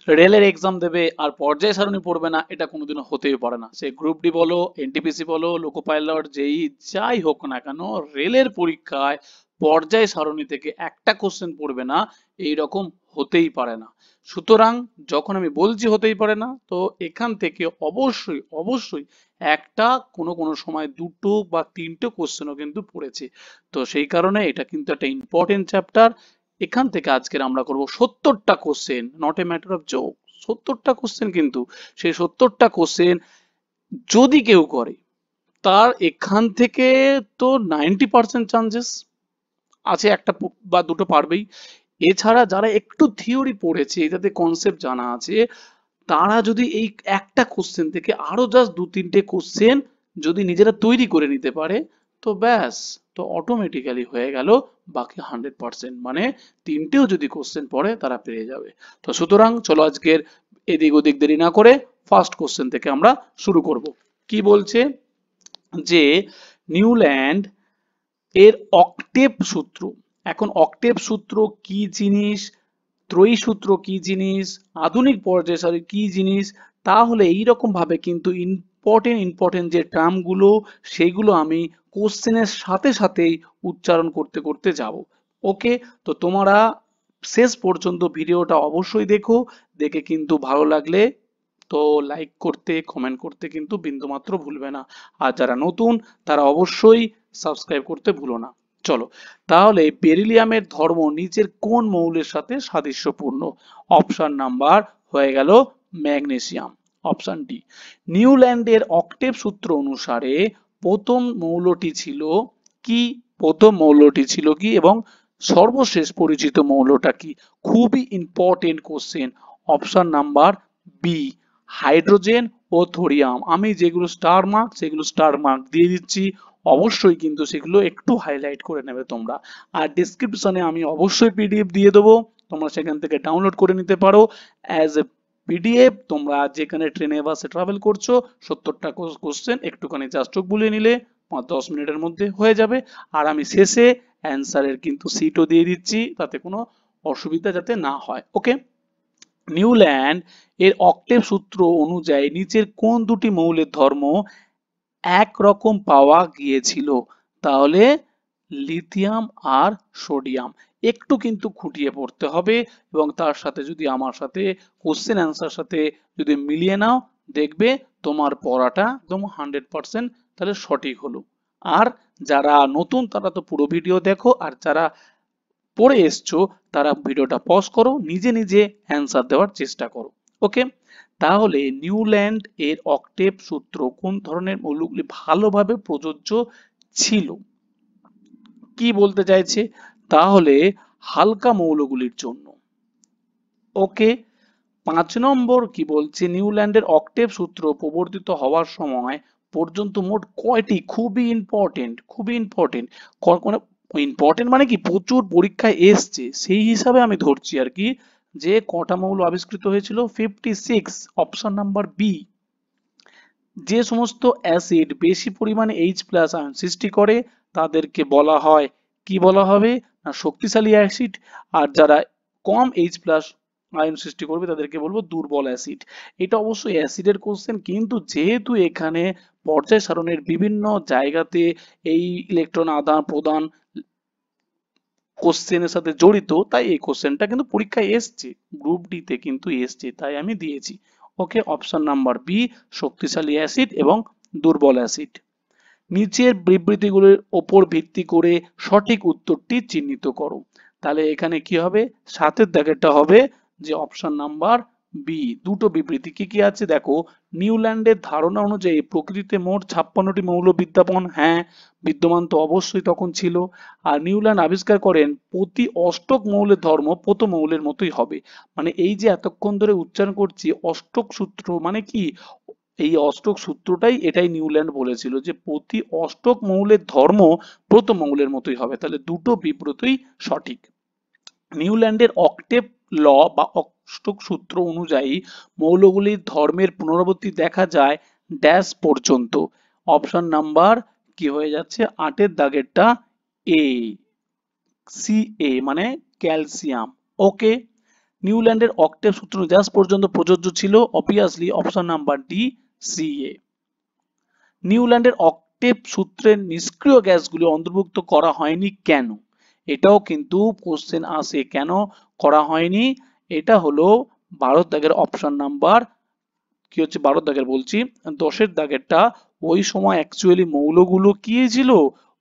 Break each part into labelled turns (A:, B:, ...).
A: রেলের এক্সাম দেবে আর পর্যায় সারণী পড়বে না, এটা কোনোদিনও হতেই পারে না। সে গ্রুপ ডি বলো, এনটিপিসি বলো, লোকো পাইলট, যেই যাই হোক না কেন, রেলের পরীক্ষায় পর্যায় সারণী থেকে একটা কোশ্চেন পড়বে না, এই রকম হতেই পারে না। সুতরাং যখন আমি বলছি হতেই পারে না, তো এখান থেকে অবশ্যই অবশ্যই একটা কোনো কোনো সময় দুটো বা তিনটে কোশ্চেনও কিন্তু পড়েছে। তো সেই কারণে এটা কিন্তু একটা ইম্পর্টেন্ট চ্যাপ্টার। এখান থেকে আজকের আমরা করব 70টা question, not a matter of joke. 70টা কোশ্চেন, কিন্তু সেই 70টা কোশ্চেন যদি কেউ করে, তার এখান থেকে তো 90% চান্সেস আছে একটা বা দুটো পারবেই। এছাড়া যারা একটু থিওরি পড়েছে, যাতে কনসেপ্ট জানা আছে, তারা যদি এই একটা কোশ্চেন থেকে আরো জাস্ট দু তিনটে কোশ্চেন যদি নিজেরা তৈরি করে নিতে পারে, তো ব্যাস, তো অটোমেটিক্যালি হয়ে গেল বাকি 100%। মানে তিনটেও যদি কোশ্চেন পড়ে তারা পেরে যাবে। তো সুতরাং চলো আজকের এদিক ওদিক দেরি না করে ফার্স্ট কোশ্চেন থেকে আমরা শুরু করব। কি বলছে যে নিউল্যান্ড এর অক্টেভ সূত্র। এখন অক্টেভ সূত্র কি জিনিস, ত্রয়ী সূত্র কি জিনিস, আধুনিক পর্যায় সারণী কি জিনিস, তাহলে এইরকম ভাবে কিন্তু ইম্পর্টেন্ট যে টার্ম গুলো, সেগুলো আমি কোশ্চেনের সাথে সাথেই উচ্চারণ করতে করতে যাব। ওকে, তো তোমরা শেষ পর্যন্ত ভিডিওটা অবশ্যই দেখো, দেখে কিন্তু ভালো লাগলে তো লাইক করতে, কমেন্ট করতে কিন্তু বিন্দুমাত্র ভুলবে না। আর যারা নতুন তারা অবশ্যই সাবস্ক্রাইব করতে ভুলো না। চলো, তাহলে বেরিলিয়ামের ধর্ম নিচের কোন মৌলের সাথে সাদৃশ্যপূর্ণ? অপশন নাম্বার হয়ে গেল ম্যাগনেসিয়াম, অপশন ডি। নিউল্যান্ডের অক্টেভ সূত্র অনুসারে প্রথম মৌলটি ছিল কি? প্রথম মৌলটি ছিল কি এবং সর্বশেষ পরিচিত মৌলটা কি? খুবই important question. Option number B, hydrogen ও থোরিয়াম। আমি যেগুলো স্টার মার্ক সেগুলো স্টার মার্ক দিয়ে দিচ্ছি, অবশ্যই কিন্তু সেগুলো একটু হাইলাইট করে নেবে তোমরা। আর ডিসক্রিপশনে আমি অবশ্যই পিডিএফ দিয়ে দেবো, তোমরা সেখান থেকে ডাউনলোড করে নিতে পারো অ্যাজ এ পিডিএফ। তোমরা যেখানে ট্রেনে বাসে ট্রাভেল করছো, 70টা কোশ্চেন একটুখানি জাস্ট চোখ বুলিয়ে নিলে 10 মিনিটের মধ্যে হয়ে যাবে। আর আমি শেষে অ্যান্সারের কিন্তু সিটও দিয়ে দিচ্ছি, তাতে কোনো অসুবিধা যাতে না হয়। ওকে, নিউল্যান্ড এর অক্টেভ সূত্র অনুযায়ী নিচের কোন দুটি মৌলের ধর্ম একরকম পাওয়া গিয়েছিল? তাহলে লিথিয়াম আর সোডিয়াম। একটু কিন্তু খুঁটিয়ে পড়তে হবে এবং তার সাথে যদি আমার সাথে কোশ্চেন অ্যান্সার সাথে যদি মিলিয়ে নাও, দেখবে তোমার পড়াটা একদম 100% তাহলে সঠিক হলো। আর যারা নতুন তারা তো পুরো ভিডিও দেখো, আর যারা পড়ে এসছো তারা ভিডিওটা পজ করো, নিজে নিজে অ্যান্সার দেওয়ার চেষ্টা করো। ওকে, তাহলে নিউল্যান্ড এর অক্টেভ সূত্র কোন ধরনের মৌলগুলি ভালোভাবে প্রযোজ্য ছিল? কি বলতে চাইছে? তাহলে হালকা মৌলগুলির জন্য। ওকে, 5 নম্বর কি বলছে? নিউল্যান্ডের অক্টেভ সূত্র প্রবর্তিত হওয়ার সময় পর্যন্ত মোট কয়টি, খুবই ইম্পর্টেন্ট খুবই ইম্পর্টেন্ট, ইম্পর্টেন্ট মানে কি প্রচুর পরীক্ষায় এসছে সেই হিসাবে আমি ধরছি আর কি, যে কটা মৌল আবিষ্কৃত হয়েছিল? 56। Option number B. যে সমস্ত অ্যাসিড বেশি পরিমাণে H প্লাস আয়ন সৃষ্টি করে তাদেরকে বলা হয়, কি বলা হবে না, শক্তিশালী অ্যাসিড। আর যারা কম H প্লাস আয়ন সৃষ্টি করবে তাদেরকে বলবো দুর্বল অ্যাসিড। এটা অবশ্যই অ্যাসিডের কোশ্চেন, কিন্তু যেহেতু এখানে পর্যায় সারণের বিভিন্ন জায়গাতে এই ইলেকট্রন আদান প্রদান কোশ্চেনের সাথে জড়িত, তাই এই কোশ্চেনটা কিন্তু পরীক্ষায় এসছে, গ্রুপ ডি তে কিন্তু এসছে, তাই আমি দিয়েছি। ওকে, অপশন নাম্বার বি, শক্তিশালী অ্যাসিড এবং দুর্বল অ্যাসিড। নিচের বিবৃতিগুলোর ওপর ভিত্তি করে সঠিক উত্তরটি চিহ্নিত করো। তাহলে এখানে কি হবে? সাতের দাগেরটা হবে যে অপশন নাম্বার বি। দুটো বিবৃতি কি কি আছে দেখো। নিউল্যান্ডের ধারণা অনুযায়ী প্রকৃতিতে মোট 56টি মৌল বিদ্যমান। হ্যাঁ, বিদ্যমান তো অবশ্যই তখন ছিল। আর নিউল্যান্ড আবিষ্কার করেন প্রতি অষ্টক মৌলের ধর্ম প্রথম মৌলের মতোই হবে। মানে এই যে এতক্ষণ ধরে উচ্চারণ করছি অষ্টক সূত্র মানে কি, এই অষ্টক সূত্রটাই এটাই নিউল্যান্ড বলেছিল যে প্রতি অষ্টক মৌলের ধর্ম প্রথম মৌলের মতোই হবে। তাহলে দুটো বিব্রতই সঠিক। নিউল্যান্ডের অক্টেভ ল বা অষ্টক সূত্র অনুযায়ী মৌলগুলির ধর্মের পুনরাবৃত্তি দেখা যায় ড্যাশ পর্যন্ত। অপশন নাম্বার কি হয়ে যাচ্ছে? 8এর দাগেরটা এ, সি এ মানে ক্যালসিয়াম। ওকে, নিউল্যান্ডের অক্টেভ সূত্র জাস্ট পর্যন্ত প্রযোজ্য ছিল, obviously option number D, CA. নিউল্যান্ডের অক্টেভ সূত্রের নিষ্ক্রিয় গ্যাসগুলি অন্তর্ভুক্ত করা হয়নি কেন? এটাও কিন্তু কোশ্চেন আসে, কেন করা হয়নি? এটা হলো 12 দাগের অপশন নাম্বার কি হচ্ছে, 12 দাগের বলছি, 10 দাগেরটা। ওই সময় অ্যাকচুয়ালি মৌলগুলো কি ছিল?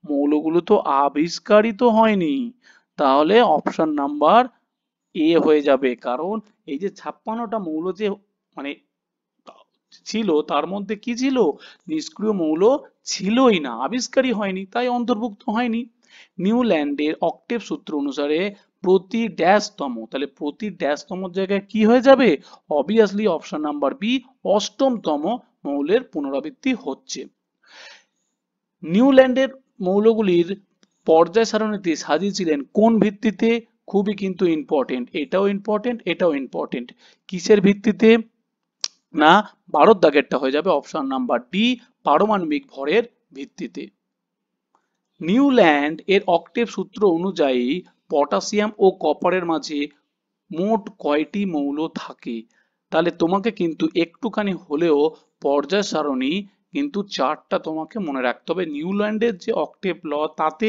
A: মৌলগুলো তো আবিষ্কারিত হয়নি। তাহলে অপশন নাম্বার এ হয়ে যাবে, কারণ এই যে 56টা মৌল যে মানে ছিল তার মধ্যে কি ছিল? নিষ্ক্রিয় মৌল ছিলই না, আবিষ্কারই হয়নি, তাই অন্তর্ভুক্ত হয়নি। নিউল্যান্ডের অক্টেভ সূত্র অনুসারে প্রতি ড্যাশতম, তাহলে প্রতি ড্যাশতম জায়গায় কি হয়ে যাবে? অবভিয়াসলি অপশন নাম্বার বি, অষ্টমতম মৌলের পুনরাবৃত্তি হচ্ছে। নিউল্যান্ডের মৌলগুলির পর্যায় সারণীতে সাজিয়েছিলেন কোন ভিত্তিতে? খুবই কিন্তু ইম্পর্টেন্ট, এটাও ইম্পর্টেন্ট, এটাও ইম্পর্টেন্ট। কিসের ভিত্তিতে? না, 12 দাগেরটা হয়ে যাবে অপশন নাম্বার ডি, পারমাণবিক ভরের ভিত্তিতে। নিউল্যান্ড এর অক্টেভ সূত্র অনুযায়ী পটাশিয়াম ও কপারের মাঝে মোট কয়টি মৌল থাকে? তাহলে তোমাকে কিন্তু একটুখানি হলেও পর্যায় সারণী কিন্তু চারটা তোমাকে মনে রাখতে হবে। নিউল্যান্ডের যে অক্টেভ ল, তাতে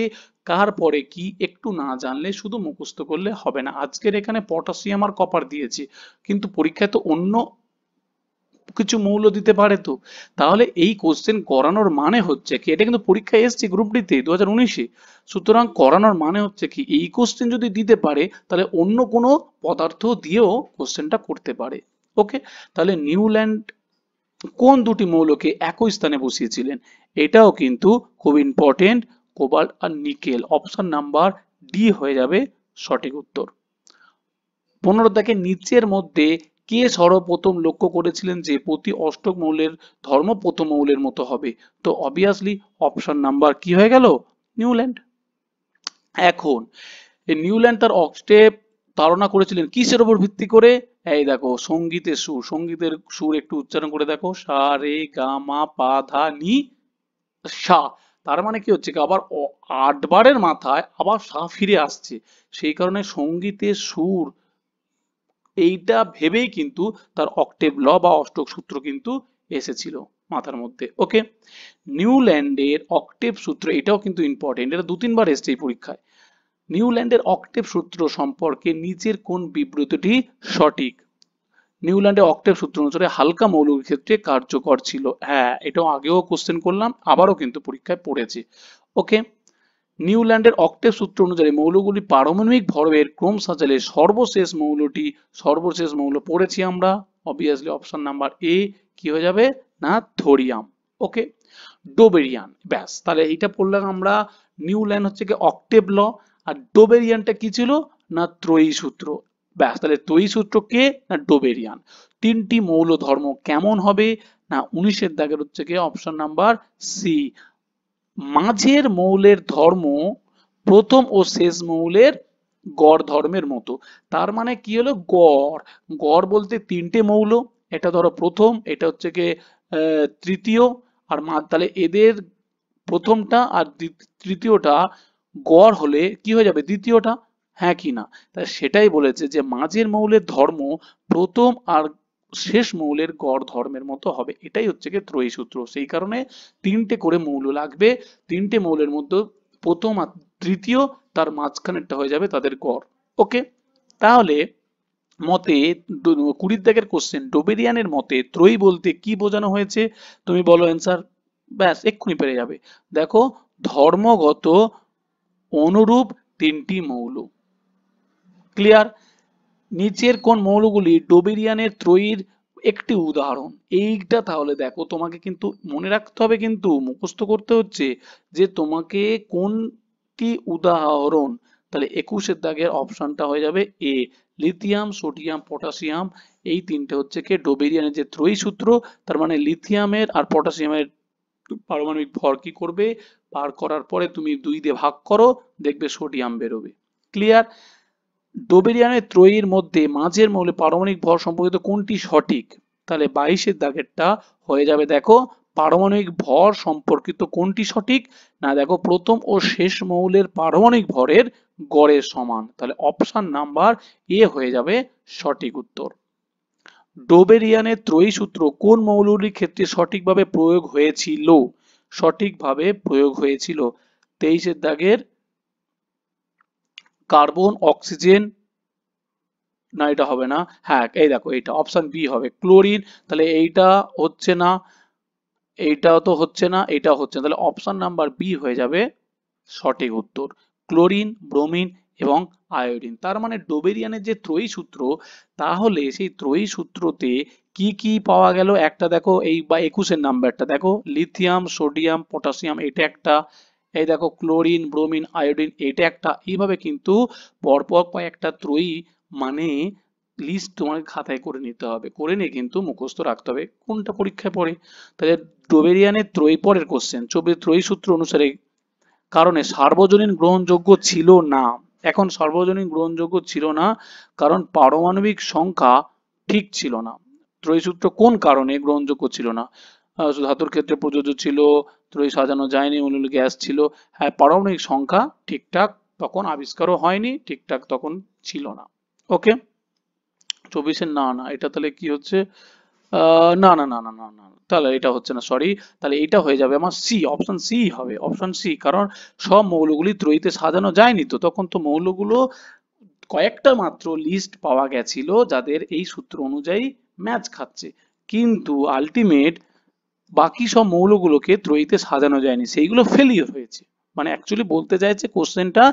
A: কার পরে কি একটু না জানলে শুধু মুখস্থ করলে হবে না। আজকের এখানে পটাশিয়াম আর কপার দিয়েছে, কিন্তু পরীক্ষায় তো অন্য কিছু মৌল দিতে পারে তো। তাহলে এই কোশ্চেন করানোর মানে হচ্ছে কি, এটা কিন্তু পরীক্ষায় এসছে গ্রুপ ডি তে 2019-এ। সুতরাং করানোর মানে হচ্ছে কি, এই কোশ্চেন যদি দিতে পারে তাহলে অন্য কোনো পদার্থ দিয়েও কোশ্চেনটা করতে পারে। ওকে, তাহলে নিউল্যান্ড কোন দুটি মৌলকে একই স্থানে বসিয়েছিলেন? এটাও কিন্তু খুব ইম্পর্টেন্ট, কোবাল্ট আর নিকেল। অপশন নাম্বার ডি হয়ে যাবে সঠিক উত্তর। 15 দেখে নিচের মধ্যে কে সর্বপ্রথম লক্ষ্য করেছিলেন যে প্রতি অষ্টক মৌলের ধর্ম প্রথম মৌলের মতো হবে? তো অবভিয়াসলি অপশন নাম্বার কি হয়ে গেল? নিউল্যান্ড। এখন এই নিউল্যান্ড তার অক্টেভ ধারণা করেছিলেন কিসের উপর ভিত্তি করে? এই দেখো, সঙ্গীতের সুর, সঙ্গীতের সুর একটু উচ্চারণ করে দেখো, সা রে গা মা পা ধা নি সা। তার মানে কি হচ্ছে কি, আবার 8 বারের মাথায় আবার সা ফিরে আসছে, সেই কারণে সঙ্গীতের সুর এইটা ভেবেই কিন্তু তার অক্টেভ ল বা অষ্টক সূত্র কিন্তু এসেছিল মাথার মধ্যে। ওকে, নিউল্যান্ডের অক্টেভ সূত্র, এটাও কিন্তু ইম্পর্টেন্ট, এটা 2-3 বার এসছে এই পরীক্ষায়। নিউল্যান্ডের অক্টেভ সূত্র সম্পর্কে নিচের কোন বিবৃতিটি সঠিক? নিউল্যান্ডের অক্টেভ সূত্র অনুসারে হালকা মৌলের ক্ষেত্রে কার্যকর ছিল। হ্যাঁ, এটাও আগেও কোশ্চেন করলাম, আবারও কিন্তু পরীক্ষায় পড়েছে। ওকে, নিউল্যান্ডের অক্টেভ সূত্র অনুযায়ী মৌলগুলি পারমাণবিক ভরের ক্রম সাজালে সর্বশেষ মৌল পড়েছি আমরা, অবভিয়াসলি অপশন নাম্বার এ কি হয়ে যাবে? না, থোরিয়াম। ওকে, ডোবেরিয়ান। ব্যাস, তাহলে এইটা পড়লাম আমরা। নিউল্যান্ড হচ্ছে কি অক্টেভ ল, আর ডোবেরিয়ানটা কি ছিল? না, ত্রয়ী সূত্র। ব্যাস, তাহলে ত্রয়ী সূত্র কে? না, ডোবেরিয়ান। তিনটি মৌল ধর্ম কেমন হবে? না, 19 দাগের হচ্ছে কি অপশন নাম্বার সি, মাঝের মৌলের ধর্ম প্রথম ও শেষ মৌলের গড় ধর্মের মতো। তার মানে কি হলো? গড়, গড় বলতে তিনটে মৌল, এটা ধরো প্রথম, এটা হচ্ছে কি তৃতীয়, আর তাহলে এদের প্রথমটা আর তৃতীয়টা গড় হলে কি হয়ে যাবে? দ্বিতীয়টা। হ্যাঁ কি না? তাই সেটাই বলেছে যে মাঝের মৌলের ধর্ম প্রথম আর শেষ মৌলের গড় ধর্মের মতো হবে, এটাই হচ্ছে কি ত্রয়ী সূত্র। সেই কারণে তিনটে করে মৌল লাগবে, তিনটে মৌলের মধ্যে প্রথম আর তৃতীয়, তার মাঝখানেরটা হয়ে যাবে তাদের গড়। ওকে, তাহলে মতে 20 দাগের কোশ্চেন, ডোবেরিয়ানের মতে ত্রয়ী বলতে কি বোঝানো হয়েছে? তুমি বলো অ্যান্সার, ব্যাস এক্ষুনি পেরে যাবে। দেখো, ধর্মগত অনুরূপ তিনটি মৌল। ক্লিয়ার? নিচের কোন মৌলগুলি ডোবেরিয়ানের ত্রয়ীর একটি উদাহরণ? এইটা তাহলে দেখো, তোমাকে কিন্তু মনে রাখতে হবে, কিন্তু মুখস্থ করতে হচ্ছে যে তোমাকে কোনটি উদাহরণ। তাহলে 21 দাগের অপশনটা হয়ে যাবে এ, লিথিয়াম, সোডিয়াম, পটাশিয়াম। এই তিনটে হচ্ছে কি ডোবেরিয়ানের যে ত্রয়ী সূত্র। তার মানে লিথিয়ামের আর পটাশিয়ামের পারমাণবিক ভর কি করবে? বার করার পরে তুমি 2 দিয়ে ভাগ করো, দেখবে সোডিয়াম বেরোবে। ক্লিয়ার? ডোবেরিয়ানের ত্রয়ীর মধ্যে মাঝের মৌলে পারমাণবিক ভর সম্পর্কিত কোনটি সঠিক? তাহলে 22 দাগেরটা হয়ে যাবে, দেখো, পারমাণবিক ভর সম্পর্কিত কোনটি সঠিক? না, দেখো, প্রথম ও শেষ মৌলের পারমাণবিক ভরের গড়ের সমান। তাহলে অপশন নাম্বার এ হয়ে যাবে সঠিক উত্তর। ডোবেরিয়ানের ত্রয়ী সূত্র কোন মৌলগুলির ক্ষেত্রে সঠিকভাবে প্রয়োগ হয়েছিল? সঠিকভাবে প্রয়োগ হয়েছিল 23 দাগের কার্বন, অক্সিজেন, না এটা হবে না, হ্যাঁ এই দেখো এইটা অপশন বি হবে ক্লোরিন। তাহলে এইটা হচ্ছে না, এইটাও তো হচ্ছে না, এটা হচ্ছে না, তাহলে অপশন নাম্বার বি হয়ে যাবে সঠিক উত্তর, ক্লোরিন, ব্রোমিন এবং আয়োডিন। তার মানে ডোবেরিয়ানের যে ত্রয়ী সূত্র, তাহলে সেই ত্রয়ী সূত্রতে কি কি পাওয়া গেল, একটা দেখো এই বা 21 নাম্বারটা দেখো, লিথিয়াম, সোডিয়াম, পটাশিয়াম, এটা একটা, এই দেখো ক্লোরিন, ব্রোমিন, আয়োডিন, এটা একটা। এইভাবে কিন্তু পরপর কয়েকটা ত্রয়ী মানে লিস্ট তোমাকে খাতায় করে নিতে হবে, করে নিয়ে কিন্তু মুখস্থ রাখতে হবে কোনটা পরীক্ষায় পড়ে। তাহলে ডোবেরিয়ানের ত্রয়ী, পরের কোশ্চেন, ত্রয়ী সূত্র অনুসারে কারণে সার্বজনীন গ্রহণযোগ্য ছিল না। এখন সার্বজনীন গ্রহণযোগ্য ছিল না কারণ পারমাণবিক সংখ্যা ঠিক ছিল না। ত্রয়ী সূত্র কোন কারণে গ্রহণযোগ্য ছিল না? ধাতুর ক্ষেত্রে প্রযোজ্য ছিল, ত্রয়ী সাজানো যায়নি, মৌলিক গ্যাস ছিল, হ্যাঁ পারমাণবিক সংখ্যা ঠিকঠাক তখন আবিষ্কারও হয়নি, ঠিকঠাক তখন ছিল না। ওকে, 24 না না, এটা তাহলে কি হচ্ছে, না না না না না না, তাহলে এটা হচ্ছে না, সরি। তাহলে এটা হয়ে যাবে আমার সি, অপশন সি হবে, অপশন সি। কারণ সব মৌলগুলি ত্রয়ীতে সাজানো যায়নি, তো তখন তো মৌলগুলো কয়েকটা মাত্র লিস্ট পাওয়া গেছিল যাদের এই সূত্র অনুযায়ী ম্যাচ খাচ্ছে, কিন্তু আলটিমেট বাকি সব মৌলগুলোকে ত্রয়ীতে সাজানো যায়নি, সেইগুলো ফেলিওর হয়েছে। মানে অ্যাকচুয়ালি বলতে চাইছে কোশ্চেনটা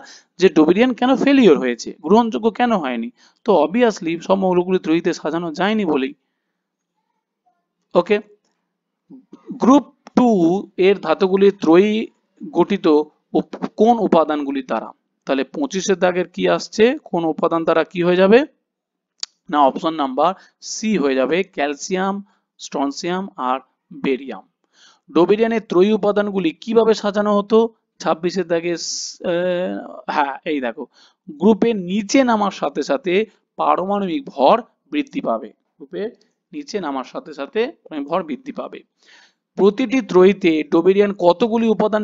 A: যে ডোবেরিয়ান কেন ফেলিওর হয়েছে, গ্রহণযোগ্য কেন হয়নি, তো অবভিয়াসলি সব মৌলগুলি ত্রয়ীতে সাজানো যায়নি বলেই। ওকে, গ্রুপ টু এর ধাতুগুলির ত্রয়ী গঠিত কোন উপাদানগুলি দ্বারা? তাহলে 25 দাগের কি আসছে, কোন উপাদান দ্বারা কি হয়ে যাবে, না অপশন নাম্বার সি হয়ে যাবে ক্যালসিয়াম, স্ট্রনসিয়াম আর বেরিয়াম। ডোবেরিয়ানের ত্রয়ী উপাদানগুলি কিভাবে সাজানো হতো? 26 দাগে হ্যাঁ এই দেখো, গ্রুপের নিচে নামার সাথে সাথে পারমাণবিক ভর বৃদ্ধি পাবে, গ্রুপের নিচে নামার সাথে সাথে ভর বৃদ্ধি পাবে। প্রতিটি ত্রয়ীতে ডোবেরিয়ান কতগুলি উপাদান,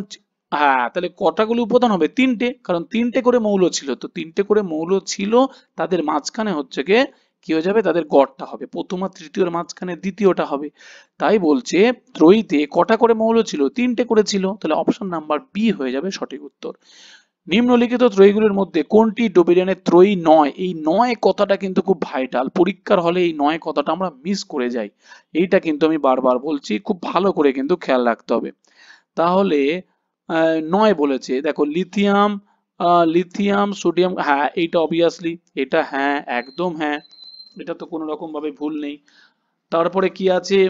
A: হ্যাঁ তাহলে কটাগুলি উপাদান হবে, তিনটে, কারণ তিনটে করে মৌল ছিল, তো তিনটে করে মৌল ছিল, তাদের মাঝখানে হচ্ছে গিয়ে কি হয়ে যাবে, তাদের গড়টা হবে, প্রথম আর তৃতীয়র মাঝখানে দ্বিতীয়টা হবে। তাই বলছে ত্রয়ীতে কটা করে মৌল ছিল, তিনটে করে ছিল, তাহলে অপশন নাম্বার বি হয়ে যাবে সঠিক উত্তর। নিম্নলিখিত ত্রয়ীগুলির মধ্যে কোনটি ডোবেরিয়ানের ত্রয়ী নয়? এই নয় কথাটা কিন্তু খুব ভাইটাল, পরীক্ষার হলে এই নয় কথাটা আমরা মিস করে যাই, এইটা কিন্তু আমি বারবার বলছি, খুব ভালো করে কিন্তু খেয়াল রাখতে হবে। তাহলে নয় বলেছে, দেখো লিথিয়াম, লিথিয়াম, সোডিয়াম, হ্যাঁ এইটা অবভিয়াসলি, এটা হ্যাঁ একদম হ্যাঁ, এটা তো কোনো রকম ভাবে ভুল নেই। তারপরে কি আছে,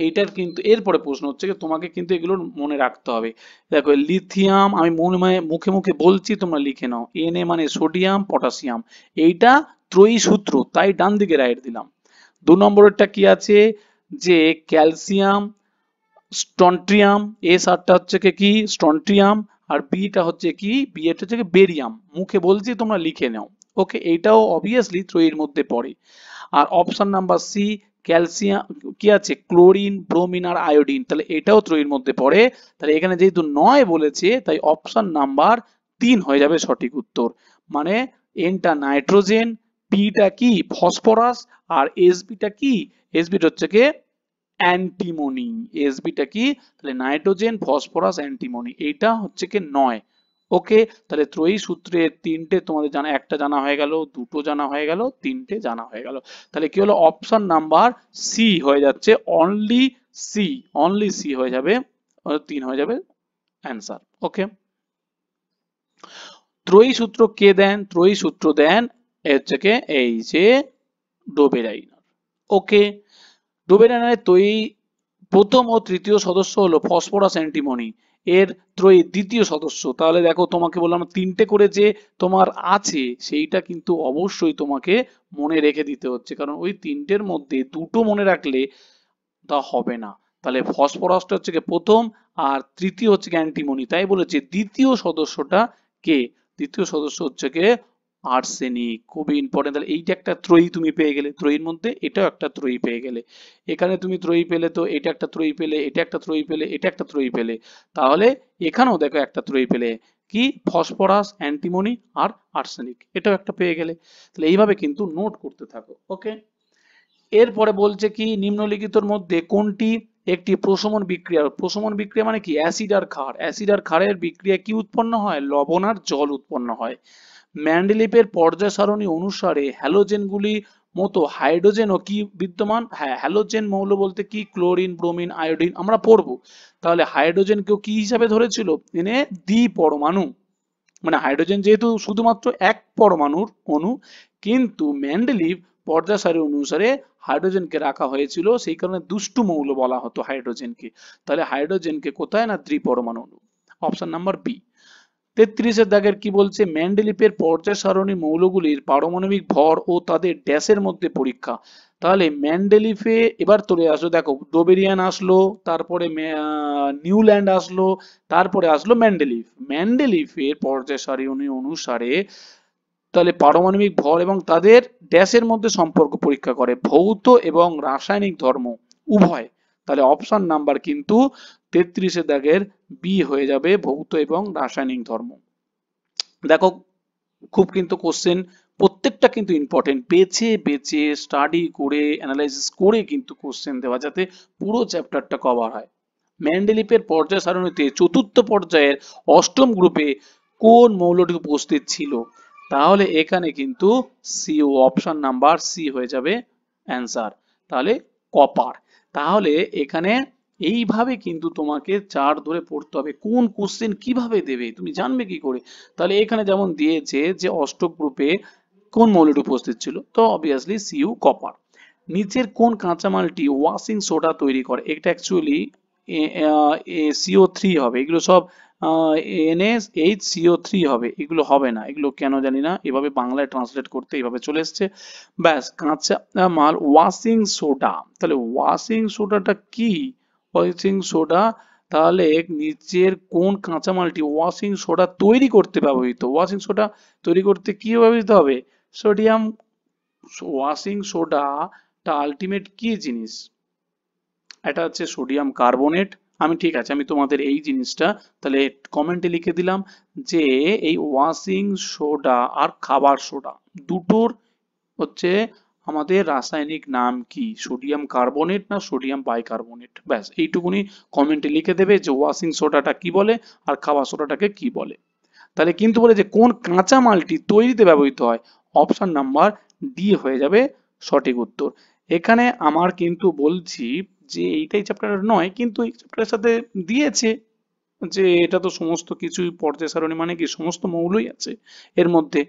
A: এইটার কিন্তু এরপরে প্রশ্ন হচ্ছে যে তোমাকে কিন্তু এগুলো মনে রাখতে হবে। দেখো লিথিয়াম, আমি মুখে মুখে বলছি, তোমরা লিখে নাও, Na মানে সোডিয়াম, পটাশিয়াম, এইটা ত্রয়ী সূত্র, তাই ডান দিকে রাইট দিলাম। 2 নম্বরেরটা কি আছে, যে ক্যালসিয়াম, স্ট্রন্ট্রিয়াম, এস আরটা হচ্ছে কি স্ট্রন্ট্রিয়াম, আর বিটা হচ্ছে কি, বি এটা হচ্ছে বেরিয়াম, মুখে বলছি তোমরা লিখে নাও। ওকে, এইটাও অবভিয়াসলি ত্রয়ীর মধ্যে পড়ে। আর অপশন নাম্বার সি ক্যালসিয়াম, কি আছে ক্লোরিন, ব্রোমিন আর আয়োডিন, তাহলে এটাও ত্রয়ীর মধ্যে পড়ে। তাহলে এখানে যেহেতু নয় বলেছে, তাই অপশন নাম্বার 3 হয়ে যাবে সঠিক উত্তর। মানে এনটা নাইট্রোজেন, পিটা কি ফসফরাস, আর এসবিটা কি, এসবিটা হচ্ছে কি অ্যান্টিমনি, এসবিটা কি, তাহলে নাইট্রোজেন, ফসফরাস, অ্যান্টিমনি, এইটা হচ্ছে কি 9। ওকে, তাহলে ত্রয়ী সূত্রের তিনটে তোমাদের জানা, একটা জানা হয়ে গেল, দুটো জানা হয়ে গেল, তিনটে জানা হয়ে গেল। তাহলে কি হলো, অপশন নাম্বার সি হয়ে যাচ্ছে, অনলি সি, অনলি সি হয়ে যাবে, 3 হয়ে যাবে অ্যান্সার। ওকে, ত্রয়ী সূত্র কে দেন? ত্রয়ী সূত্র দেন হচ্ছে কে, এই যে ডোবেরাইনার। ওকে, ডোবেরাইনারের ত্রয়ী প্রথম ও তৃতীয় সদস্য হলো ফসফরাস, অ্যান্টিমনি, এর ত্রয়ী দ্বিতীয় সদস্য। তাহলে দেখো তোমাকে বললাম তিনটে করে যে তোমার আছে, সেইটা কিন্তু অবশ্যই তোমাকে মনে রেখে দিতে হচ্ছে, কারণ ওই তিনটের মধ্যে দুটো মনে রাখলে তা হবে না। তাহলে ফসফরাসটা হচ্ছে কি প্রথম, আর তৃতীয় হচ্ছে অ্যান্টিমনি, তাই বলেছে দ্বিতীয় সদস্যটা কে, দ্বিতীয় সদস্য হচ্ছে কে আর্সেনিক, খুবই ইম্পর্টেন্ট। তাহলে এইটা একটা ত্রয়ী তুমি পেয়ে গেলে, ত্রয়ীর মধ্যে এটাও একটা ত্রয়ী পেয়ে গেলে, এখানে তুমি ত্রয়ী পেলে, তো এটা একটা ত্রয়ী পেলে, এটা একটা ত্রয়ী পেলে, এটা একটা ত্রয়ী পেলে, তাহলে এখানেও দেখো একটা ত্রয়ী পেলে, কি ফসফরাস, অ্যান্টিমনি আর আর্সেনিক, এটাও একটা পেয়ে গেলে। তাহলে এইভাবে কিন্তু নোট করতে থাকো। ওকে, এরপরে বলছে কি নিম্নলিখিতর মধ্যে কোনটি একটি প্রশমন বিক্রিয়া। প্রশমন বিক্রিয়া মানে কি, অ্যাসিড আর ক্ষার, অ্যাসিড আর ক্ষারের বিক্রিয়া কি উৎপন্ন হয়, লবণ আর জল উৎপন্ন হয়। ম্যান্ডেলিপের পর্যায় সারণী অনুসারে হ্যালোজেনগুলি মতো হাইড্রোজেনও কি বিদ্যমান। হ্যাঁ, হ্যালোজেন মৌল বলতে কি, ক্লোরিন, ব্রোমিন, আয়োডিন আমরা পড়বো। তাহলে হাইড্রোজেনকেও কি হিসাবে ধরেছিল, এনে দ্বি পরমাণু, মানে হাইড্রোজেন যেহেতু শুধুমাত্র এক পরমাণুর অণু, কিন্তু মেন্ডেলিভ পর্যায় সারণী অনুসারে হাইড্রোজেনকে রাখা হয়েছিল, সেই কারণে দুষ্টু মৌল বলা হতো হাইড্রোজেনকে। তাহলে হাইড্রোজেনকে কোথায় না দ্বিপরমাণু অণু, অপশন নাম্বার বি। 33-এর দাগের কি বলছে, মেন্ডেলিভের পর্যায় সারণী মৌলগুলির পারমাণবিক ভর ও তাদের ড্যাশের মধ্যে পরীক্ষা। তাহলে মেন্ডেলিভে এবার চলে আসলো, দেখো ডোবেরিয়ান আসলো, তারপরে নিউল্যান্ড আসলো, তারপরে আসলো মেন্ডেলিভ। মেন্ডেলিভের পর্যায় সারণী অনুসারে তাহলে পারমাণবিক ভর এবং তাদের ড্যাশের মধ্যে সম্পর্ক পরীক্ষা করে, ভৌত এবং রাসায়নিক ধর্ম উভয়। তাহলে অপশন নাম্বার কিন্তু 33-এর দাগের বি হয়ে যাবে, ভৌত এবং রাসায়নিক ধর্ম। দেখো খুব কিন্তু কোশ্চেন প্রত্যেকটা কিন্তু ইম্পর্টেন্ট, বেছে বেছে স্টাডি করে অ্যানালাইসিস করে কিন্তু কোশ্চেন দেওয়া, যাতে পুরো চ্যাপ্টারটা কভার হয়। মেন্ডেলিভের পর্যায় সারণীতে চতুর্থ পর্যায়ের অষ্টম গ্রুপে কোন মৌলটি উপস্থিত ছিল। তাহলে এখানে কিন্তু সিও, অপশন নাম্বার সি হয়ে যাবে অ্যান্সার, তাহলে কপার। তাহলে এখানে এইভাবে কিন্তু তোমাকে চার ধরে পড়তে হবে, কোন কোশ্চেন কিভাবে দেবে তুমি জানবে কি করে। তাহলে এখানে যেমন দিয়েছে যে অষ্টক গ্রুপে কোন মৌলটি উপস্থিত ছিল, তো অবভিয়াসলি সিইউ কপার। নিচের কোন কাঁচামালটি ওয়াশিং সোডা তৈরি করে, এটা অ্যাকচুয়ালি CO3 হবে, এগুলো সব NaHCO3 হবে, এগুলো হবে না, এগুলো কেন জানি না এভাবে বাংলায় ট্রান্সলেট করতে এইভাবে চলে এসছে। ব্যাস, কাঁচা মাল ওয়াশিং সোডা, তাহলে ওয়াশিং সোডাটা কি, ওয়াশিং সোডা, তাহলে নিচের কোন কাঁচামালটি ওয়াশিং সোডা তৈরি করতে ব্যবহৃত, ওয়াশিং সোডা তৈরি করতে কি ব্যবহৃত হবে, সোডিয়াম। ওয়াশিং সোডাটা আলটিমেট কি জিনিস, এটা হচ্ছে সোডিয়াম কার্বনেট। আমি ঠিক আছে, আমি তোমাদের এই জিনিসটা তাহলে কমেন্টে লিখে দিলাম যে এই ওয়াশিং সোডা আর খাবার সোডা দুটোর হচ্ছে আমাদের রাসায়নিক নাম কি, সোডিয়াম কার্বনেট না সোডিয়াম বাইকার্বনেট, ব্যাস এইটুকুনি কমেন্টে লিখে দেবে যে ওয়াশিং সোডাটা কি বলে আর খাবার সোডাটাকে কি বলে। তাহলে কিন্তু বলে যে কোন কাঁচা মালটি তৈরিতে ব্যবহৃত হয়, অপশন নাম্বার ডি হয়ে যাবে সঠিক উত্তর। এখানে আমার কিন্তু বলছি যে এইটাই চ্যাপ্টার নয়, কিন্তু এই চ্যাপ্টারের সাথে দিয়েছে যে এটা তো সমস্ত কিছুই পর্যায় সারণী, মানে কি সমস্ত মৌলই আছে এর মধ্যে।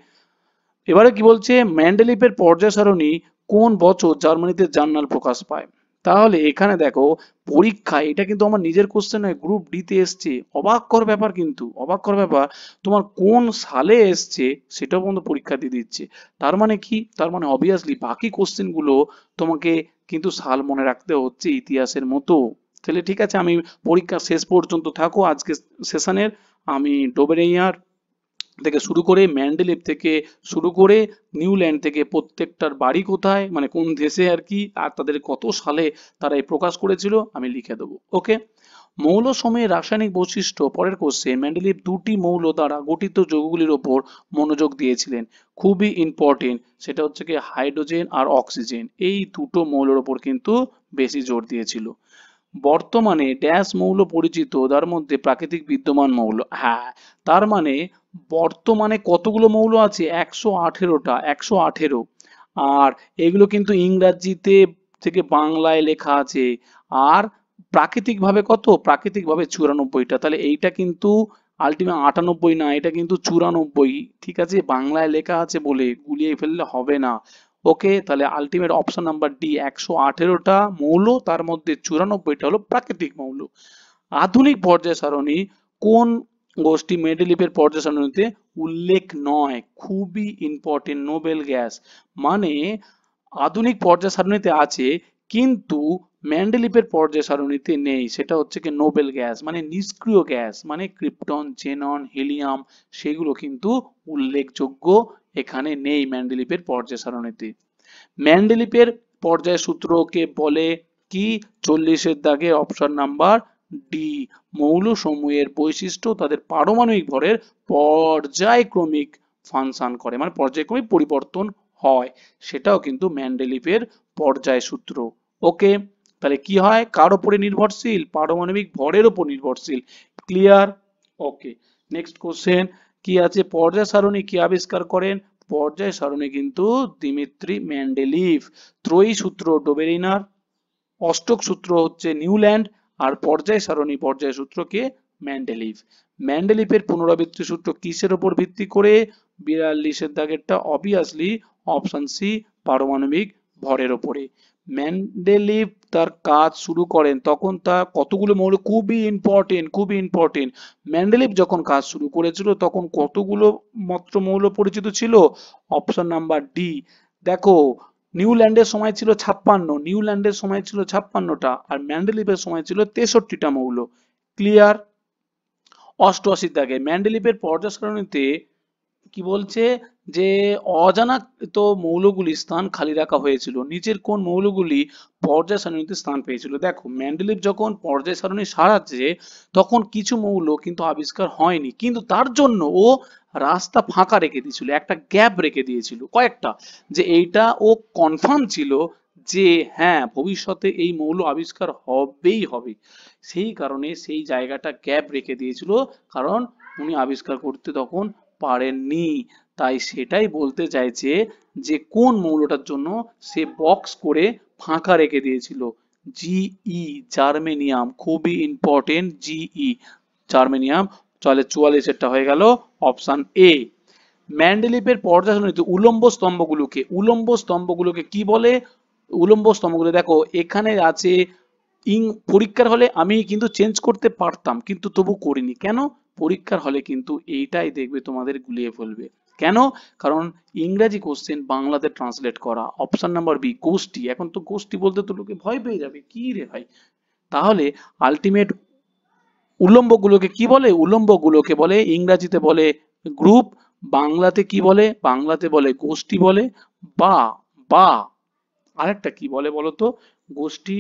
A: এবারে কি বলছে, মেন্ডেলিভের পর্যায় সারণী কোন বছর জার্মানিতে জার্নাল প্রকাশ পায়। তাহলে এখানে দেখো পরীক্ষা, এটা কিন্তু আমার নিজের কোশ্চেন নয়, গ্রুপ ডি তে এসছে, অবাক কর ব্যাপার, কিন্তু অবাক কর ব্যাপার, তোমার কোন সালে এসছে সেটাও পর্যন্ত পরীক্ষা দিয়ে দিচ্ছে। তার মানে কি, তার মানে অবভিয়াসলি বাকি কোশ্চেন গুলো তোমাকে কিন্তু সাল মনে রাখতে হচ্ছে ইতিহাসের মতো। তাহলে ঠিক আছে, আমি পরীক্ষা শেষ পর্যন্ত থাকো আজকে সেশনের, আমি ডোবেরিয়ার থেকে শুরু করে ম্যান্ডেলিভ থেকে শুরু করে নিউল্যান্ড থেকে প্রত্যেকটার বাড়ি কোথায়, মানে কোন দেশে আর কি, আর তাদের কত সালে তারা এই প্রকাশ করেছিল আমি লিখে দেবো। ওকে, মৌল সময়ের রাসায়নিক বৈশিষ্ট্য, পরের কোশ্চেন, মেন্ডেলিভ দুটি মৌল দ্বারা গঠিত যৌগগুলির ওপর মনোযোগ দিয়েছিলেন, খুবই ইম্পর্টেন্ট, সেটা হচ্ছে কি হাইড্রোজেন আর অক্সিজেন, এই দুটো মৌলের ওপর কিন্তু বেশি জোর দিয়েছিল। বর্তমানে ড্যাশ মৌল পরিচিত, তার মধ্যে প্রাকৃতিক বিদ্যমান মৌল, হ্যাঁ, তার মানে বর্তমানে কতগুলো মৌল আছে, 118টা, 118। আর এগুলো কিন্তু ইংরাজিতে থেকে বাংলায় লেখা আছে। আর প্রাকৃতিক ভাবে কত, প্রাকৃতিক ভাবে 94টা, তাহলে এইটা কিন্তু আলটিমেট 98 না, এটা কিন্তু 94, ঠিক আছে, বাংলায় লেখা আছে বলে গুলিয়ে ফেললে হবে না। ওকে, তাহলে আলটিমেট অপশন নাম্বার ডি, 118টা মৌল, তার মধ্যে 94টা হলো প্রাকৃতিক মৌল। আধুনিক পর্যায় সারণী কোন গোষ্ঠী মেন্ডেলিভের পর্যায় সারণীতে উল্লেখ নয়, খুবই ইম্পর্টেন্ট, নোবেল গ্যাস, মানে আধুনিক পর্যায় সারণীতে আছে কিন্তু মেন্ডেলিভের পর্যায় সারণীতে নেই, সেটা হচ্ছে কি নোবেল গ্যাস, মানে নিষ্ক্রিয় গ্যাস, মানে ক্রিপ্টন, জেনন, হিলিয়াম, সেগুলো কিন্তু উল্লেখযোগ্য এখানে নেই মেন্ডেলিভের পর্যায় সারণীতে। মেন্ডেলিভের পর্যায় সূত্রকে বলে কি, 40-এর দাগে অপশন নাম্বার ডি, মৌলসমূহের বৈশিষ্ট্য তাদের পারমাণবিক ভরের পর্যায়ক্রমিক ফাংশন করে, মানে পর্যায়ক্রমিক পরিবর্তন হয়, সেটাও কিন্তু মেন্ডেলিভের পর্যায় সূত্র। ওকে, তাহলে কি হয়, কার উপরে নির্ভরশীল, পারমাণবিক ভরের উপর নির্ভরশীল। ক্লিয়ার? ওকে, নেক্সট কোশ্চেন কি আছে, পর্যায় সারণী কি আবিষ্কার করেন? পর্যায় সারণী কিন্তু দিমিত্রি মেন্ডেলিভ। ত্রয়ী সূত্র ডোবেরিনার, অষ্টক সূত্র হচ্ছে নিউল্যান্ড, আর পর্যায় সারণী পর্যায় সূত্র কে? মেন্ডেলিভ। মেন্ডেলিভের পুনরাবৃত্তি সূত্র কিসের উপর ভিত্তি করে? 42-এর দাগেরটা অবভিয়াসলি অপশন সি, পারমাণবিক ভরের উপরে। মেন্ডেলিভ তার কাজ শুরু করেন তখন তার কতগুলো মৌল, খুবই ইম্পর্টেন্ট, খুবই ইম্পর্টেন্ট, মেন্ডেলিভ যখন কাজ শুরু করেছিল তখন কতগুলো মাত্র মৌল পরিচিত ছিল? Option number D. দেখো, নিউল্যান্ডের সময় ছিল 56, নিউল্যান্ডের সময় ছিল 56টা, আর মেন্ডেলিভের সময় ছিল 63টা মৌল। ক্লিয়ার? 88 দাগে মেন্ডেলিভের পর্যায় সারণীতে কি বলছে, যে অজানাকৃত মৌলগুলি স্থান খালি রাখা হয়েছিল, নিচের কোন মৌলগুলি পর্যায় সারণীতে স্থান পেয়েছিল? দেখো, মেন্ডেলিভ যখন পর্যায় সারণী সারাচ্ছে তখন কিছু মৌল কিন্তু আবিষ্কার হয়নি, কিন্তু তার জন্য ও রাস্তা ফাঁকা রেখে দিয়েছিল, একটা গ্যাপ রেখে দিয়েছিল কয়েকটা, যে এইটা ও কনফার্ম ছিল যে হ্যাঁ ভবিষ্যতে এই মৌল আবিষ্কার হবেই হবে, সেই কারণে সেই জায়গাটা গ্যাপ রেখে দিয়েছিল, কারণ উনি আবিষ্কার করতে তখন পারেননি। তাই সেটাই বলতে চাইছে যে কোন মৌলটার জন্য সে বক্স করে ফাঁকা রেখে দিয়েছিল। জিই, জার্মেনিয়াম, খুবই ইম্পর্টেন্ট, জিই জার্মেনিয়াম। তাহলে 44-এরটা হয়ে গেল অপশন এ। মেন্ডেলিভের পর্যায় সারণীতে উলম্ব স্তম্ভগুলোকে কি বলে? উলম্ব স্তম্ভগুলো দেখো এখানে আছে, পরীক্ষার হলে আমি কিন্তু চেঞ্জ করতে পারতাম কিন্তু তবু করিনি, কেন? পরীক্ষার হলে কিন্তু এইটাই দেখবে তোমাদের গুলিয়ে ফেলবে। কেন? কারণ ইংরেজি কোশ্চেন বাংলাতে ট্রান্সলেট করা। অপশন নাম্বার বি, গোষ্ঠী। এখন তো গোষ্ঠী বলতে তো লোকে ভয় পেয়ে যাবে, কি রে ভাই। তাহলে আলটিমেট উলম্বগুলোকে কি বলে? উলম্বগুলোকে বলে ইংরেজিতে বলে গ্রুপ, বাংলাতে কি বলে? বাংলাতে বলে গোষ্ঠী বলে, বা বা আরেকটা কি বলে বলতো? গোষ্ঠী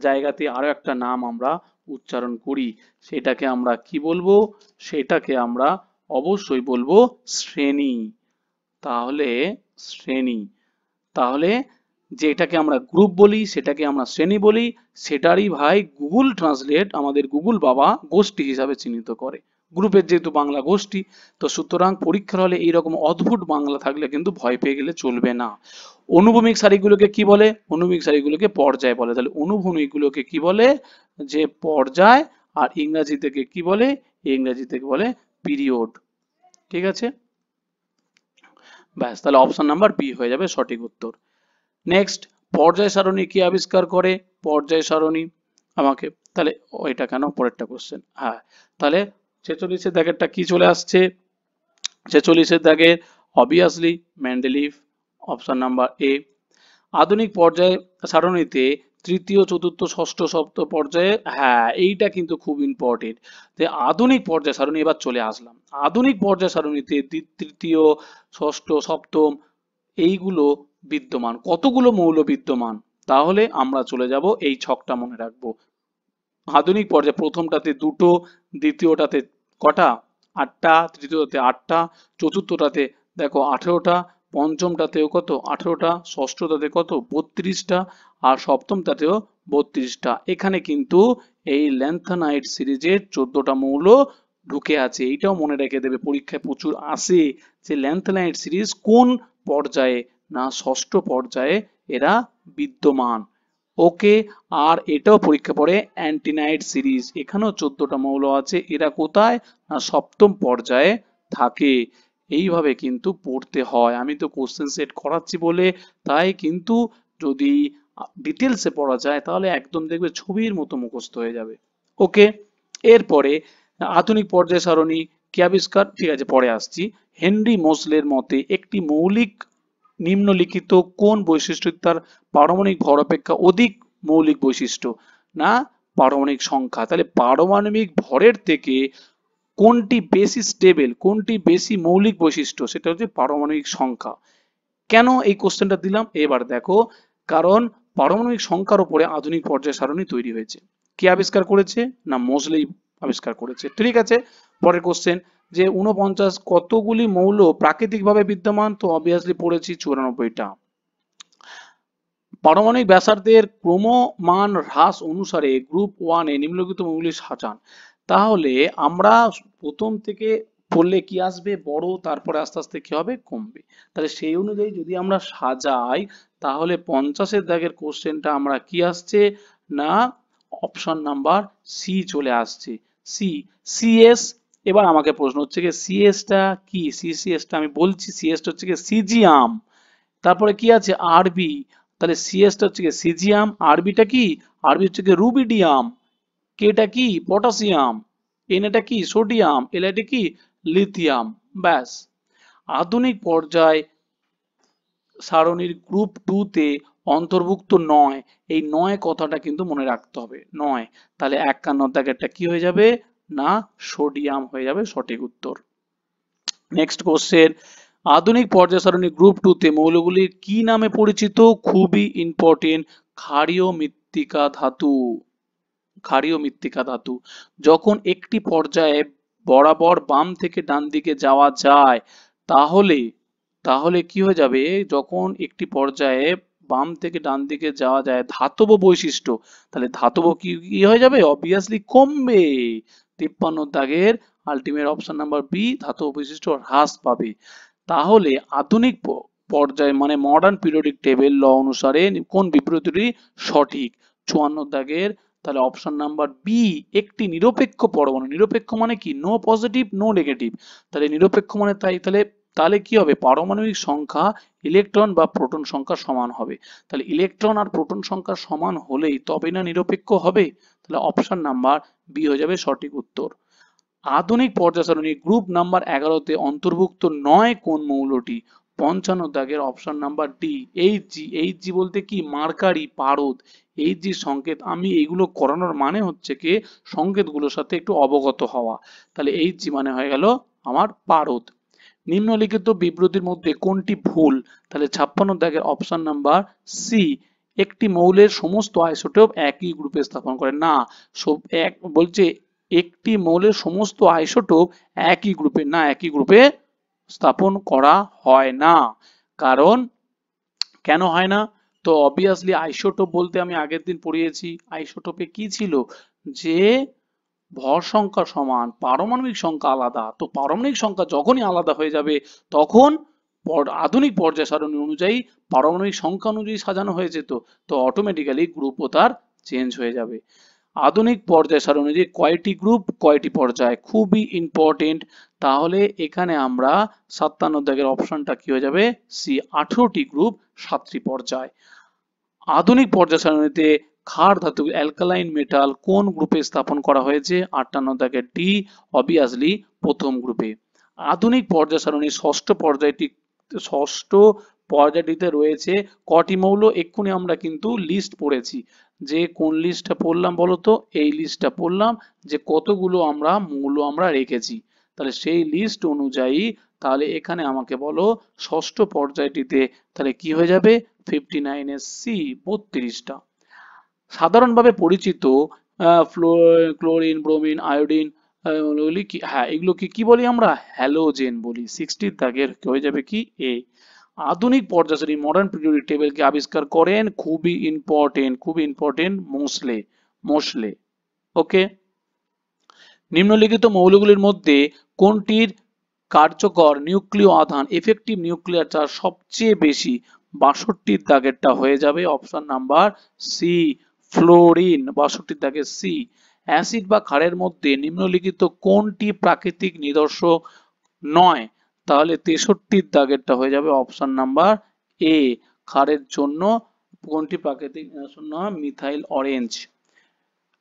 A: জায়গাতে আরো একটা নাম আমরা উচ্চারণ করি, সেটাকে আমরা কি বলবো? সেটাকে আমরা অবশ্যই বলবো শ্রেণী। তাহলে শ্রেণী, তাহলে যেটাকে আমরা গ্রুপ বলি সেটাকে আমরা শ্রেণী বলি, সেটারই ভাই গুগল ট্রান্সলেট, আমাদের গুগল বাবা গোষ্ঠী হিসাবে চিহ্নিত করে। গ্রুপের যেহেতু বাংলা গোষ্ঠী, তো সুতরাং পরীক্ষার হলে এইরকম অদ্ভুত বাংলা থাকলে কিন্তু ভয় পেয়ে গেলে চলবে না। অনুভূমিক সারিগুলোকে কি বলে? অনুভূমিক সারিগুলোকে পর্যায় বলে। তাহলে অনুভূমিক গুলোকে কি বলে? যে পর্যায়। আর ইংরেজি থেকে কি বলে? ইংরেজি থেকে বলে পিরিয়ড। ঠিক আছে, ব্যাস, তাহলে অপশন নাম্বার বি হয়ে যাবে সঠিক উত্তর। নেক্সট, পর্যায় সারণী কি আবিষ্কার করে? পর্যায় সারণী আমাকে, তাহলে ওইটা কেন, পরেরটা কোশ্চেন। হ্যাঁ, তাহলে 46-এর দাগেরটা কি চলে আসছে? 46-এর দাগের obviously Mendeleev, option number A. আধুনিক পর্যায় সারণীতে তৃতীয়, চতুর্থ, ষষ্ঠ, সপ্তম পর্যায়ে, হ্যাঁ এইটা কিন্তু খুব ইম্পর্টেন্ট, যে আধুনিক পর্যায় সারণী, এবার চলে আসলাম আধুনিক পর্যায় সারণীতে তৃতীয়, ষষ্ঠ, সপ্তম এইগুলো বিদ্যমান, কতগুলো মৌল বিদ্যমান? তাহলে আমরা চলে যাব এই ছকটা মনে রাখবো। আধুনিক পর্যায়ে প্রথমটাতে দুটো, দ্বিতীয়টাতে কটা? 8টা, তৃতীয়টাতে 8টা, চতুর্থটাতে দেখো 18টা, পঞ্চমটাতেও কত? 18টা, ষষ্ঠটাতে কত? 32টা, আর সপ্তমটাতেও 32টা। এখানে কিন্তু এই ল্যান্থানাইড সিরিজের 14টা মৌল ঢুকে আছে, এইটাও মনে রেখে দেবে, পরীক্ষায় প্রচুর আসে যে ল্যান্থানাইড সিরিজ কোন পর্যায়ে, না ষষ্ঠ পর্যায়ে এরা বিদ্যমান। ওকে, আর এটাও পরীক্ষা পড়ে অ্যান্টিনাইড সিরিজ, এখানেও 14টা মৌল আছে, এরা কোথায়, না সপ্তম পর্যায়ে থাকে। এইভাবে কিন্তু পড়তে হয়, আমি তো কোশ্চেন সেট করাচ্ছি বলে, তাই কিন্তু যদি ডিটেলসে পড়া যায় তাহলে একদম দেখবে ছবির মতো মুখস্থ হয়ে যাবে। ওকে, এরপরে আধুনিক পর্যায় সারণী কি আবিষ্কার, ঠিক আছে পরে আসছি। হেনরি মোসলের মতে একটি মৌলিক নিম্নলিখিত কোন বৈশিষ্ট্য তার পারমাণবিক ভর অপেক্ষা অধিক মৌলিক বৈশিষ্ট্য, না পারমাণবিক সংখ্যা। তাহলে পারমাণবিক ভরের থেকে কোনটি বেশি স্টেবল, কোনটি বেশি মৌলিক বৈশিষ্ট্য, সেটা হচ্ছে পারমাণবিক সংখ্যা। কেন এই কোশ্চেনটা দিলাম এবার দেখো, কারণ পারমাণবিক সংখ্যার উপরে আধুনিক পর্যায় সারণী তৈরি হয়েছে। কে আবিষ্কার করেছে? না মোজলি আবিষ্কার করেছে। ঠিক আছে, পরের কোশ্চেন, যে 49 কতগুলি মৌল প্রাকৃতিকভাবে বিদ্যমান? তো অবভিয়াসলি পড়েছি 94টা। পারমাণবিক ব্যাসার্ধের ক্রমমান হ্রাস অনুসারে গ্রুপ 1 এ নিম্নলিখিত মৌলগুলি সাজান। তাহলে আমরা প্রথম থেকে পড়লে কি আসবে? বড়, তারপরে আস্তে আস্তে কি হবে? কমবে। তাহলে সেই অনুযায়ী যদি আমরা সাজাই, তাহলে 50-এর দাগের কোশ্চেনটা আমরা কি আসছে? না অপশন নাম্বার সি চলে আসছে। C, CS. এবার আমাকে প্রশ্ন হচ্ছে কি সিএস টা কি? সিসিএস টা আমি বলছি, সিএস টা হচ্ছে কি সিজিয়াম। তারপরে কি আছে? আরবি। তাহলে সিএস টা হচ্ছে কি সিজিয়াম, আরবিটা কি? আরবি হচ্ছে কি রুবিডিয়াম, কেটা কি? পটাশিয়াম, এনএটা কি? সোডিয়াম, এলআইটা কি? লিথিয়াম। ব্যাস। আধুনিক পর্যায় সারণীর গ্রুপ 2 তে অন্তর্ভুক্ত নয়, এই নয় কথাটা কিন্তু মনে রাখতে হবে, নয়। তাহলে 51 দাগেরটা কি হয়ে যাবে? না সোডিয়াম হয়ে যাবে সঠিক উত্তর। নেক্সট কোশ্চেন, আধুনিক পর্যায় সারণী গ্রুপ 2 তে মৌলগুলির কি নামে পরিচিত? খুবই ইম্পর্টেন্ট, ক্ষারীয় মৃত্তিকা ধাতু। ক্ষারীয় মৃত্তিকা ধাতু। যখন একটি পর্যায়ে বরাবর বাম থেকে ডান দিকে যাওয়া যায়, তাহলে তাহলে কি হয়ে যাবে? যখন একটি পর্যায়ে বাম থেকে ডান দিকে যাওয়া যায়, ধাতব বৈশিষ্ট্য, তাহলে ধাতব কি কি হয়ে যাবে? অবভিয়াসলি কমবে। 53 দাগের আলটিমেট অপশন নাম্বার বি, ধাতব বৈশিষ্ট্য হ্রাস পাবে। তাহলে আধুনিক পর্যায়ে মানে মডার্ন পিরিয়ডিক টেবিল ল অনুসারে কোন বিবৃতিটি সঠিক? 54 দাগের তাহলে অপশন নাম্বার বি, একটি নিরপেক্ষ পরমাণু। নিরপেক্ষ মানে কি? No positive no negative. তাহলে নিরপেক্ষ মানে তাই, তাহলে তাহলে কি হবে? পারমাণবিক সংখ্যা ইলেকট্রন বা প্রোটন সংখ্যা সমান হবে। তাহলে ইলেকট্রন আর প্রোটন সংখ্যা সমান হলেই তবে না নিরপেক্ষ হবে। তাহলে অপশন নাম্বার বি হয়ে যাবে সঠিক উত্তর। আধুনিক পর্যায় সারণী গ্রুপ নাম্বার 11 তে অন্তর্ভুক্ত নয় কোন মৌলটি? 55 দাগের option number D, Hg. Hg বলতে কি? মার্কারি, পারদ। এইচজি সংকেত, আমি এগুলো করানোর মানে হচ্ছে কি সংকেতগুলোর সাথে একটু অবগত হওয়া। তাহলে এইচজি মানে হয়ে গেল আমার পারদ। নিম্নলিখিত বিবৃতির মধ্যে কোনটি ভুল? তাহলে 56 দাগের অপশন নাম্বার সি, একটি মৌলের সমস্ত আইসোটোপ একই গ্রুপে স্থাপন করে না। সব এক বলছে একটি মৌলের সমস্ত আইসোটোপ একই গ্রুপে না, একই গ্রুপে স্থাপন করা হয় না। কারণ কেন হয় না? তো অবভিয়াসলি আইসোটোপ বলতে আমি আগের দিন পড়িয়েছি, আইসোটোপে কি ছিল? যে ভর সংখ্যা সমান, পারমাণবিক সংখ্যা আলাদা। তো পারমাণবিক সংখ্যা যখনই আলাদা হয়ে যাবে, তখন আধুনিক পর্যায় সারণী অনুযায়ী পারমাণবিক সংখ্যা অনুযায়ী সাজানো হয়েছে, তো অটোমেটিক্যালি গ্রুপও তার চেঞ্জ হয়ে যাবে। আধুনিক পর্যায় সারণী অনুযায়ী কয়টি গ্রুপ, কয়টি পর্যায়? খুবই ইম্পর্টেন্ট। তাহলে এখানে আমরা 57 দাগের অপশনটা কি হয়ে যাবে? সি, 18টি গ্রুপ, 7টি পর্যায়। আধুনিক পর্যায় সারণীতে ক্ষার ধাতু অ্যালকালাইন মেটাল কোন গ্রুপে স্থাপন করা হয়েছে? 58 দাগের ডি, অবভিয়াসলি প্রথম গ্রুপে। আধুনিক পর্যায় সারণীর ষষ্ঠ পর্যায়টিতে রয়েছে কটি মৌল? এক্ষুনি আমরা কিন্তু লিস্ট পড়েছি, যে কোন লিস্টটা পড়লাম বলতো? এই লিস্টটা পড়লাম, যে কতগুলো আমরা মৌল আমরা রেখেছি। তাহলে সেই লিস্ট অনুযায়ী তাহলে এখানে আমাকে বলো ষষ্ঠ পর্যায়টিতে তাহলে কি হয়ে যাবে? 59 এর সি, 32টা। সাধারণভাবে পরিচিত ক্লোরিন, ব্রোমিন, আয়োডিন, এগুলি কি? হ্যাঁ, এগুলোকে কি বলি আমরা? হ্যালোজেন বলি। 60 দাগের হয়ে যাবে কি? এ। আধুনিক পর্যায় সারণী মডার্ন পিরিয়ডিক টেবিলকে আবিষ্কার করেন, খুবই ইম্পর্টেন্ট, খুবই ইম্পর্টেন্ট, মোসলে। মোসলে। ওকে। নিম্নলিখিত মৌলগুলির মধ্যে কোনটির কার্যকর নিউক্লিয় আধান এফেক্টিভ নিউক্লিয়ার চার্জ সবচেয়ে বেশি? 62 দাগেরটা হয়ে যাবে অপশন নাম্বার সি, ফ্লোরিন। 62 দাগের সি। অ্যাসিড বা ক্ষারের মধ্যে নিম্নলিখিত কোনটি প্রাকৃতিক নিদর্শক নয়? তাহলে 63 দাগেরটা হয়ে যাবে অপশন নাম্বার এ, ক্ষারের জন্য কোনটি প্রাকৃতিক নিদর্শক নয়? Methyl orange.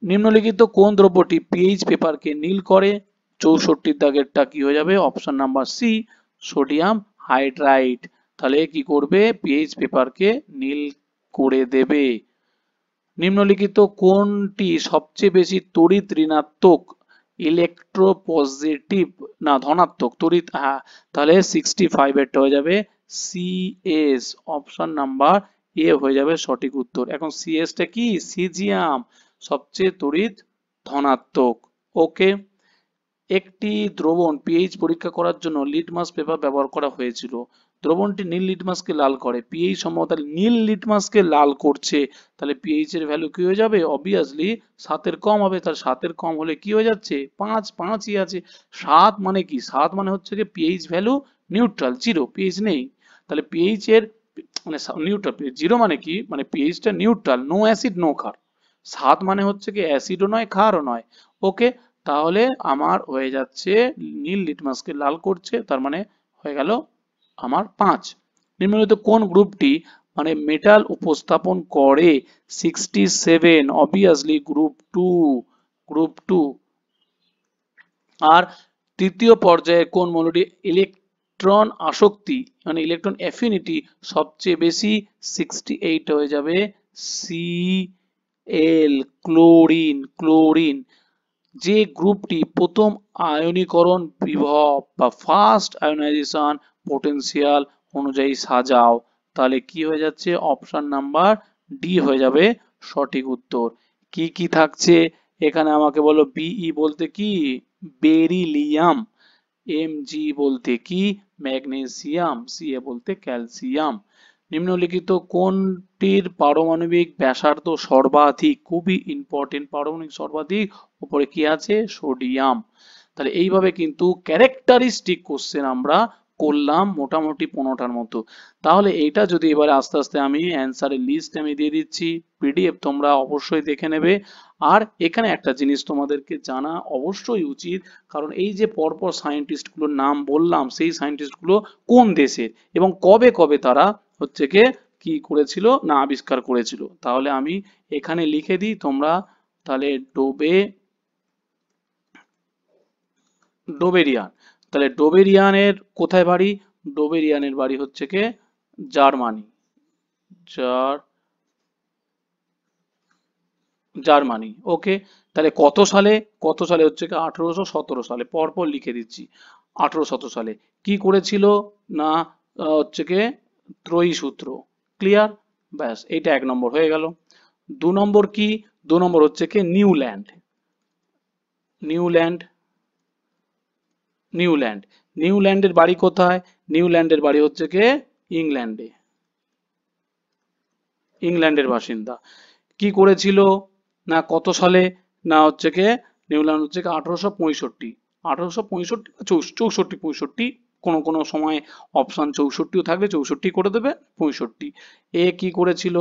A: নিম্নলিখিত কোন দ্রব্যটি পিএইচ পেপারকে নীল করে? 64 দাগেরটা কি হয়ে যাবে? Option number C, sodium hydride. তাহলে কি করবে? পিএইচ পেপারকে নীল করে দেবে। নিম্নলিখিত কোনটি সবচেয়ে বেশি তড়িৎ ঋণাত্মক? ইলেকট্রোপজিটিভ না ধনাত্মক তড়িৎ? হ্যাঁ, তাহলে 65 এরটা হয়ে যাবে সিএস, অপশন নাম্বার এ হয়ে যাবে সঠিক উত্তর। এখন সিএস টা কি? সিজিয়াম। সবচেয়ে তড়িৎ ধনাত্মক। ওকে। একটি দ্রবণ পিএইচ পরীক্ষা করার জন্য লিটমাস পেপার ব্যবহার করা হয়েছিল। দ্রবণটি নীল লিটমাসকে লাল করে। পিএইচ সম্ভবত নীল লিটমাসকে লাল করছে, তাহলে পিএইচ এর ভ্যালু কি হয়ে যাবে? অবভিয়াসলি 7-এর কম হবে। তাহলে 7-এর কম হলে কি হয়ে যাচ্ছে? 5, 5ই আছে। 7 মানে কি? 7 মানে হচ্ছে কি pH value neutral, zero, pH নেই। তাহলে পিএইচ এর মানে নিউট্রাল, জিরো মানে কি? মানে পিএইচটা নিউট্রাল, নো অ্যাসিড নো ক্ষার। 7 মানে হচ্ছে কি অ্যাসিডও নয় ক্ষারও নয়। ওকে, তাহলে আমার হয়ে যাচ্ছে নীল লিটমাসকে লাল করছে, তার মানে হয়ে গেল আমার 5। নিম্নলিখিত কোন গ্রুপটি মানে মেটাল উপস্থাপন করে? 67, অবভিয়াসলি গ্রুপ টু। আর তৃতীয় পর্যায়ে কোন মৌলটি ইলেকট্রন আসক্তি মানে ইলেকট্রন অ্যাফিনিটি সবচেয়ে বেশি? 68 হয়ে যাবে Cl, ক্লোরিন। যে গ্রুপটি প্রথম আয়নীকরণ বিভব বা ফার্স্ট আয়োনাইজেশন পোটেনশিয়াল অনুযায়ী সাজাও, তাহলে কি হয়ে যাচ্ছে? অপশন নাম্বার ডি হয়ে যাবে সঠিক উত্তর। কি কি থাকছে এখানে আমাকে বলো। বিই বলতে কি? বেরিলিয়াম। এমজি বলতে কি? ম্যাগনেসিয়াম। সিএ বলতে ক্যালসিয়াম। নিম্নলিখিত কোনটির পারমাণবিক ব্যাসার্ধ সর্বাধিক? খুবই ইম্পর্টেন্ট, পারমাণবিক সর্বাধিক উপরে কি আছে? সোডিয়াম। তাহলে এইভাবে কিন্তু ক্যারেক্টারিস্টিক কোশ্চেন আমরা করলাম মোটামুটি 15টার মতো। তাহলে এইটা যদি এবারে আস্তে আস্তে আমি অ্যান্সারের লিস্ট আমি দিয়ে দিচ্ছি, পিডিএফ তোমরা অবশ্যই দেখে নেবে। আর এখানে একটা জিনিস তোমাদেরকে জানা অবশ্যই উচিত, কারণ এই যে পরপর সায়েন্টিস্ট গুলোর নাম বললাম, সেই সায়েন্টিস্ট গুলো কোন দেশের এবং কবে কবে তারা হচ্ছে কি করেছিল না আবিষ্কার করেছিল। তাহলে আমি এখানে লিখে দিই, তোমরা তাহলে ডোবেরিয়ান। তাহলে ডোবেরিয়ানের কোথায় বাড়ি? ডোবেরিয়ানের বাড়ি হচ্ছে জার্মানি। জার্মানি। ওকে, তাহলে কত সালে হচ্ছে 1817 সালে। পরপর লিখে দিচ্ছি। 1817 সালে কি করেছিল না হচ্ছে ত্রয়ী সূত্র। ক্লিয়ার? ব্যাস, এইটা 1 নম্বর হয়ে গেল। 2 নম্বর কি? 2 নম্বর হচ্ছে নিউল্যান্ড। নিউল্যান্ড নিউল্যান্ড নিউল্যান্ডের বাড়ি কোথায়? নিউল্যান্ডের বাড়ি হচ্ছে ইংল্যান্ডে। ইংল্যান্ডের বাসিন্দা। কি করেছিল না কত সালে? না হচ্ছে নিউল্যান্ড হচ্ছে 1865। 1865, 64, 65, কোনো কোনো সময় অপশন 64ও থাকবে, 64 করে দেবে, 65। এ কি করেছিল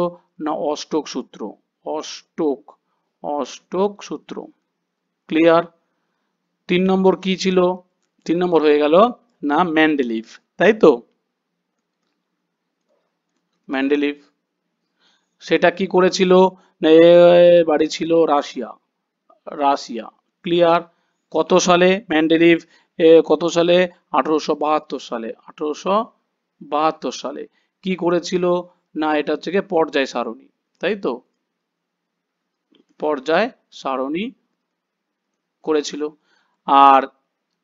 A: না অষ্টক সূত্র। অষ্টক অষ্টক সূত্র। ক্লিয়ার? 3 নম্বর কি ছিল? 3 নম্বর হয়ে গেল না মেন্ডেলিভ, তাই তো? মেন্ডেলিভ সেটা কি করেছিল না বাড়ি ছিল রাশিয়া। ক্লিয়ার? কত সালে মেন্ডেলিভ কত সালে? 1872 সালে। 1872 সালে কি করেছিল না এটা হচ্ছে পর্যায় সারণী, তাই তো? পর্যায় সারণী করেছিল। আর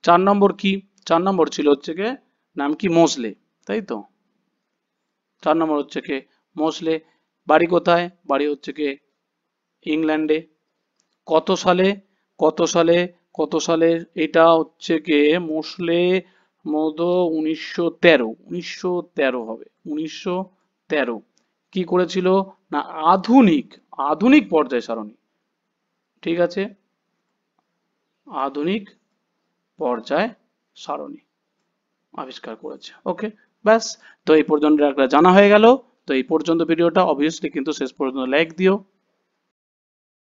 A: 4 নম্বর কি? 4 নম্বর ছিল হচ্ছে নাম কি? মোসলে, তাই তো? 4 নম্বর হচ্ছে মোসলে। বাড়ি কোথায়? বাড়ি হচ্ছে ইংল্যান্ডে। কত সালে? কত সালে এটা হচ্ছে মোসলে মূলত 1913 হবে। 1913 কি করেছিল না আধুনিক পর্যায় সারণী। ঠিক আছে, আধুনিক পর্যায় সারণী আবিষ্কার করেছে। ওকে, ব্যাস। তো এই পর্যন্ত একটা জানা হয়ে গেল। তো এই পর্যন্ত ভিডিওটা অবভিয়াসলি কিন্তু শেষ পর্যন্ত লাইক দিও।